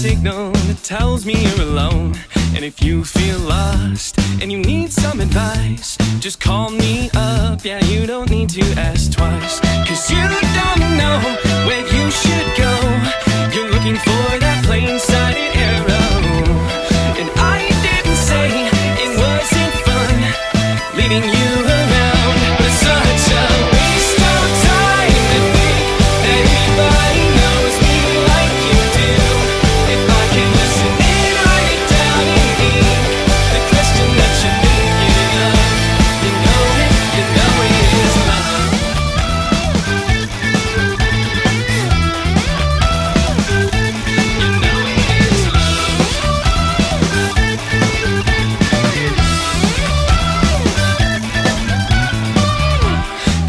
signal that tells me you're alone. And if you feel lost and you need some advice, just call me up, yeah, you don't need to ask twice. Cause you don't know where you should go. You're looking for that plain-sighted arrow. And I didn't say it wasn't fun leading you around, but it's such a waste of time to think that anybody knows me like you do. If I could listen and write it down in ink, the question that you're thinking of, you know it is love. You know it is love.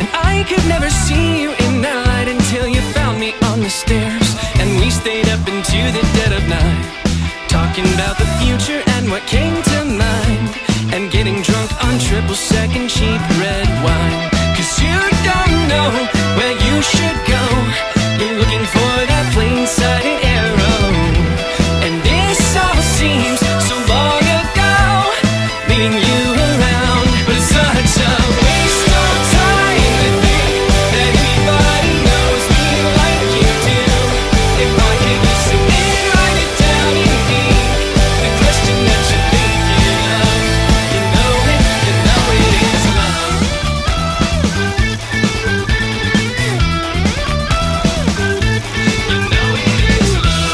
And I could never see you in that light until you found me on the stairs. And we stayed up into the dead of night, talking about the future and what came to mind, and getting drunk on triple-second cheap red wine. Cause you don't know where you should go. You're looking for that plain-sighted arrow. And this all seems so long ago, leading you around, but it's such a waste of time to think that anybody knows me like you do. If I could listen and write it down in ink, the question that you're thinking of, you know it is love. You know it is love.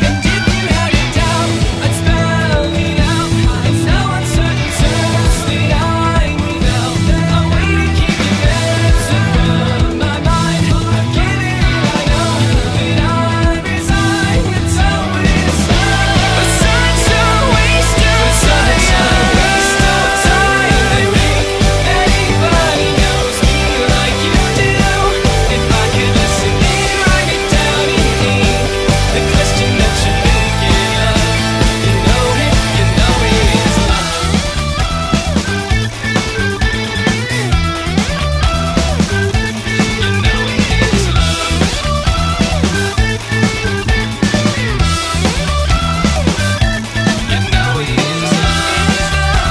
And if you had a doubt, I'd spell it out. It's no uncertain terms that I'm without a way to keep the answer from my mind. I've given it, I know that I'm resigned. It's always love. But such a waste of time. I think that anybody knows me like you do. If I could listen and write it down in ink, the question that you're thinking of, you know it is love. You know it is love. You know it is love. You know it is love. You know it is love.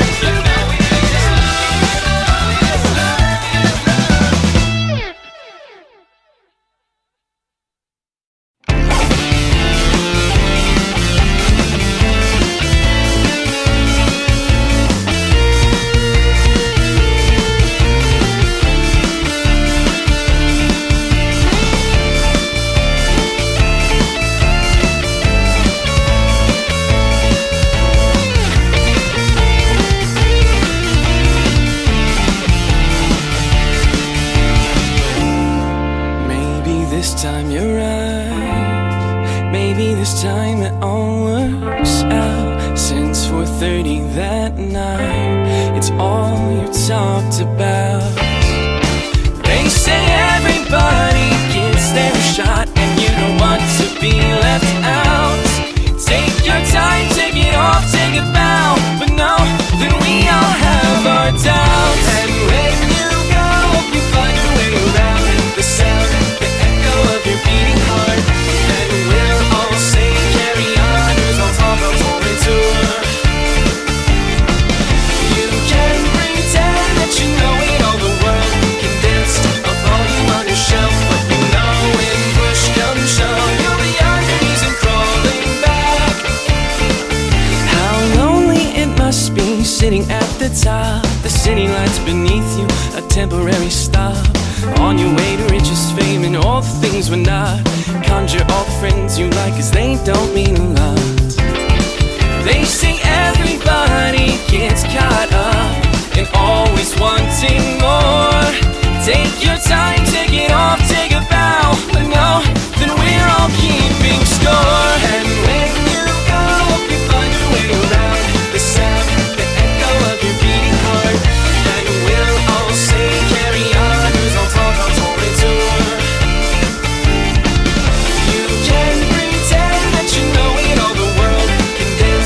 You know it is love. Maybe this time you're right. Maybe this time it all works out. Since 4:30 that night, it's all you talked about. They say everybody gets their shot, and you don't want to be left out. Take your time, take it off, take a bow. But no, then we all have our doubts. And when you go, you find a way around the sound, the echo of your beating heart. And we'll all say carry on, 'cause I'll talk on the tour. You can pretend that you know it all, the world condensed, a volume on your shelf. But you know when push comes shove, you'll be on your knees and crawling back. How lonely it must be sitting at the top. The city lights beneath you, a temporary stop. On your way to riches, fame, and all the things we're not. Conjure all the friends you like, 'cause they don't mean a lot. They say everybody gets caught up in always wanting more. Take your time, take it off, take a bow. But no, then we're all keeping score. And when you go, you find a way around the sound, the echo of your beating heart. And we'll all say carry on, 'cause I'll talk on tour. You can pretend that you know it all, the world condemns.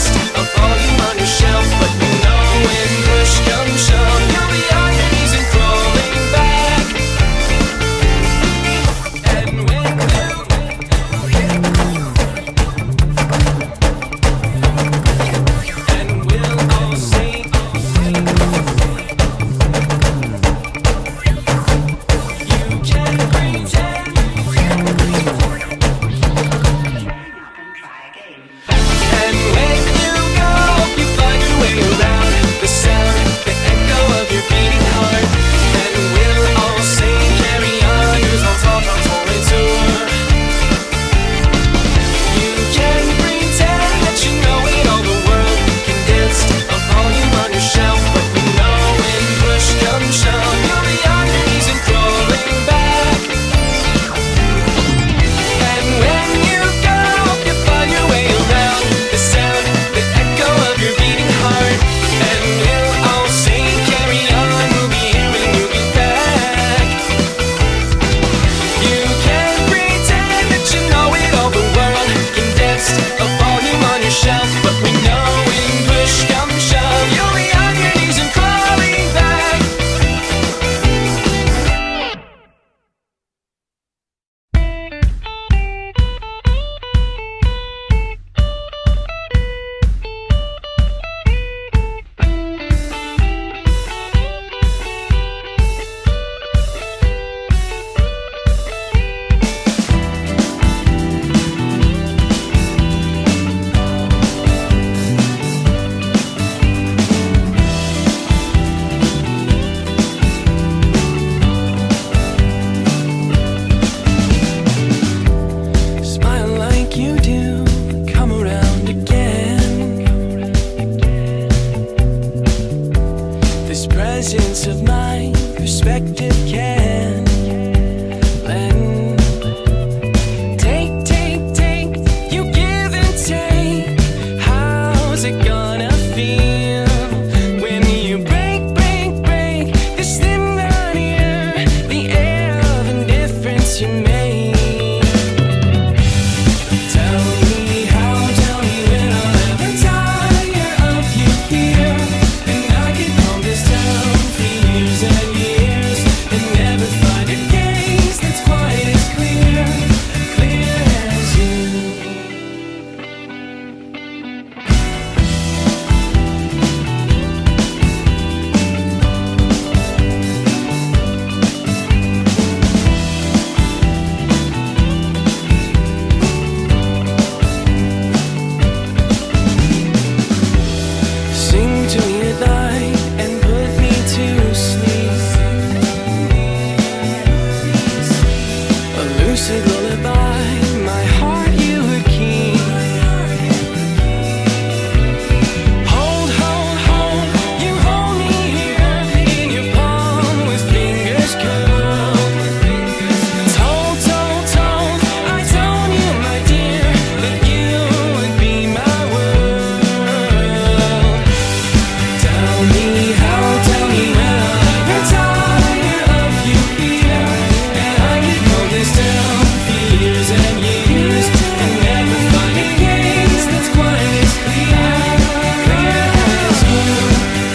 presence of mind, perspective can lend. Take, you give and take. How's it gonna feel when you break this thin barrier, the air of indifference you made? Tell me how, tell me when I'll ever tire of you here, and I can calm this down for years and years, and never find a gaze that's quite as clear as you. Sing to me at night and put me to sleep. A lucid lullaby, my heart you would keep. Hold, you hold me here in your palm with fingers curled. Told, I told you, my dear, that you would be my world. Tell me how, tell me when I'll ever tire of you here, and I can hold this down for years and years, and never find a gaze that's quite as clear as you.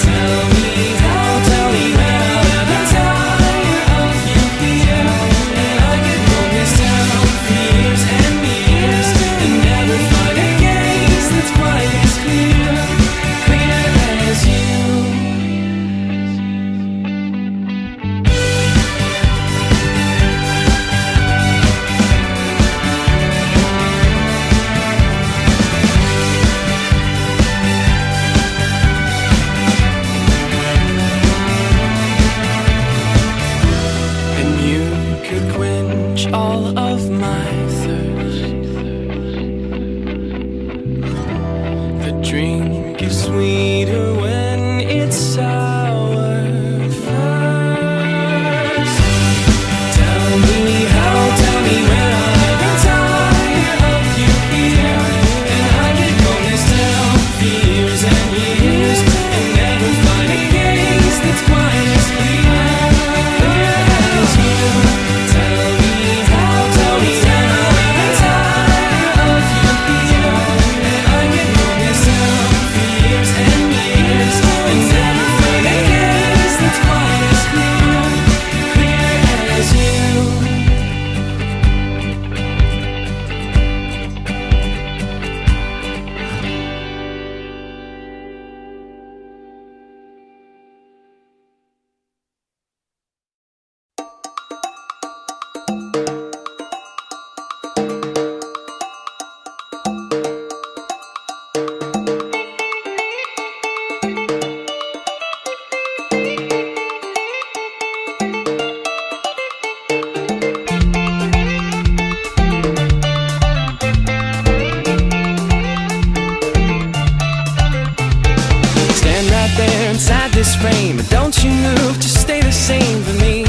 Tell me how, tell me when I'll ever tire of you here, and I can hold this down for years and years, and never find a gaze that's quite as clear as you. And you could quench all of my thirst. The drink is sweeter when it's sour first. Tell me how, tell me when I'll ever tire of you here, and I can calm this down for years and years, and never find a gaze that's quite as clear as you. Tell me how, tell me when I'll ever tire of you here, and I can calm this down for years and years, and never find a gaze that's quite as clear as you. Stand right there inside this frame, but don't you move, just stay the same for me.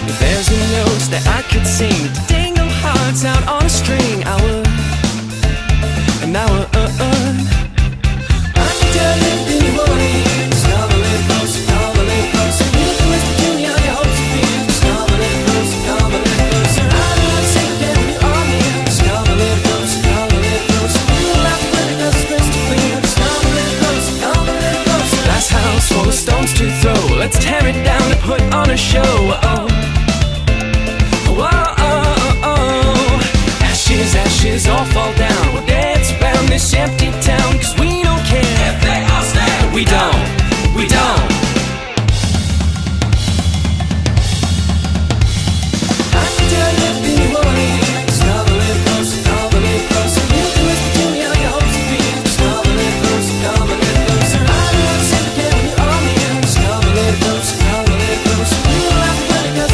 If there's a note that I could sing to dangle hearts out on a string, I would, and I would. I could tell you anything you want to hear. Just come a little closer, come a little closer. You can whisper to me all your hopes and fears. Just come a little closer, come a little closer. I don't want to say that when you are near. Just come a little closer, come a little closer. You don't have to let it go, it's crystal clear. Just come a little closer, come a little closer. Glass house full of stones to throw. Let's tear it down and put on a show. Ashes all fall down. We'll dance around this empty town, 'cause we don't care if they all stay. We don't. I can tell you everything you want to hear. Just come a little closer, come a little closer. You can whisper to me all your hopes and fears. Just come a little closer, come a little closer. I don't want to say again when you're on the air. Just come a little closer, come a little closer. You don't have to let it go.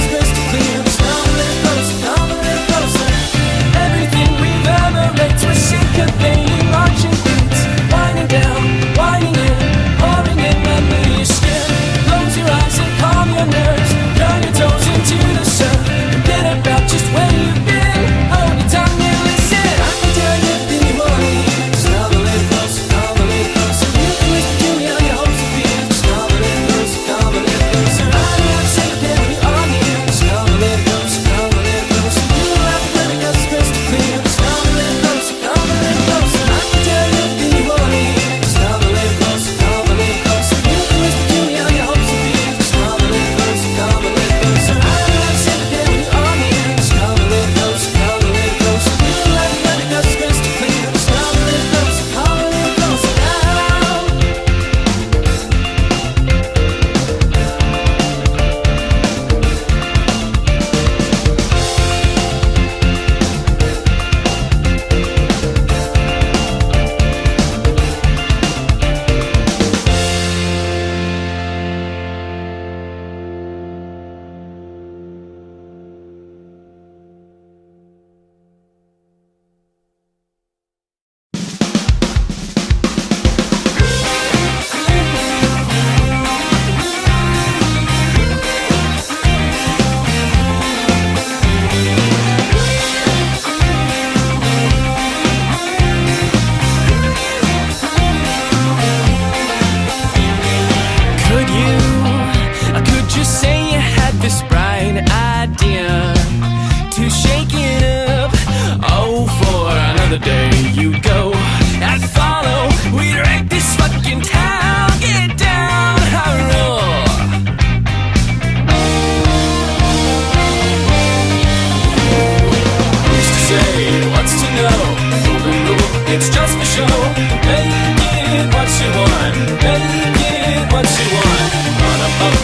it what you want. Make it what you want. On a up,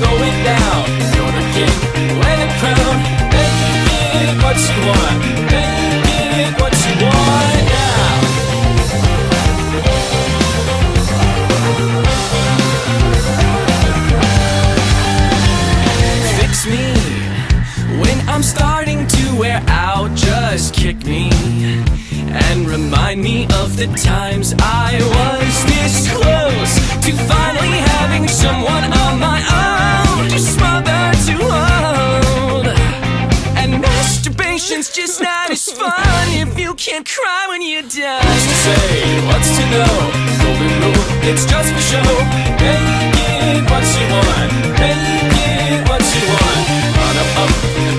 going down. You're the king, wear the crown. Make it what you want. Make it what you want now. Fix me when I'm starting to wear out. Just kick me and remind me of the times I was this close to finally having someone on my own, just mother to hold. And masturbation's just not as fun if you can't cry when you're done. What's to say, what's to know? Golden rule, it's just for show. Make it what you want. Make it what you want. On up,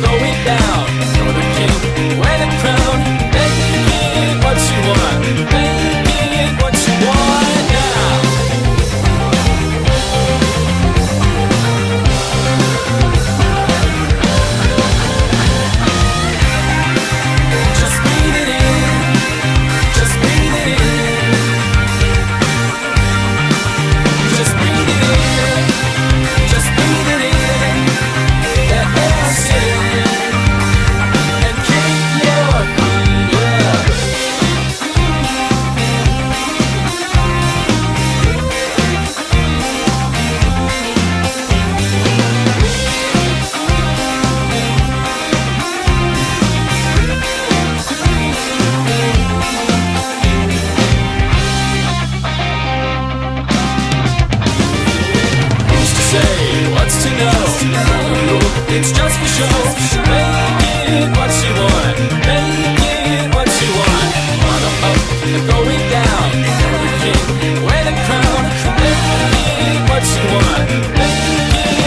going down. You're the king, wear the crown. Make it what you want. Make it what you want now. Just breathe it in. Just breathe it in. Just breathe it in. Just breathe it in. Let air sit and keep your feet up. Who's to say, what's to know? It's just for show. Make it what you want. Make it what you want. On up, going down. You're the king, wear the crown. Make it what you want. Make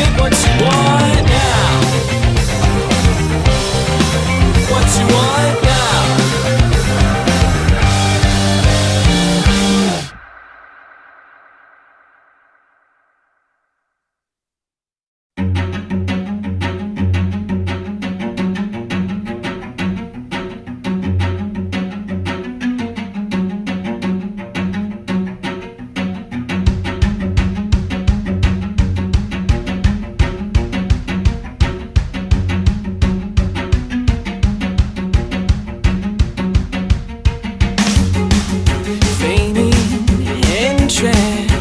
it what you want now. What you want now. Feigning interest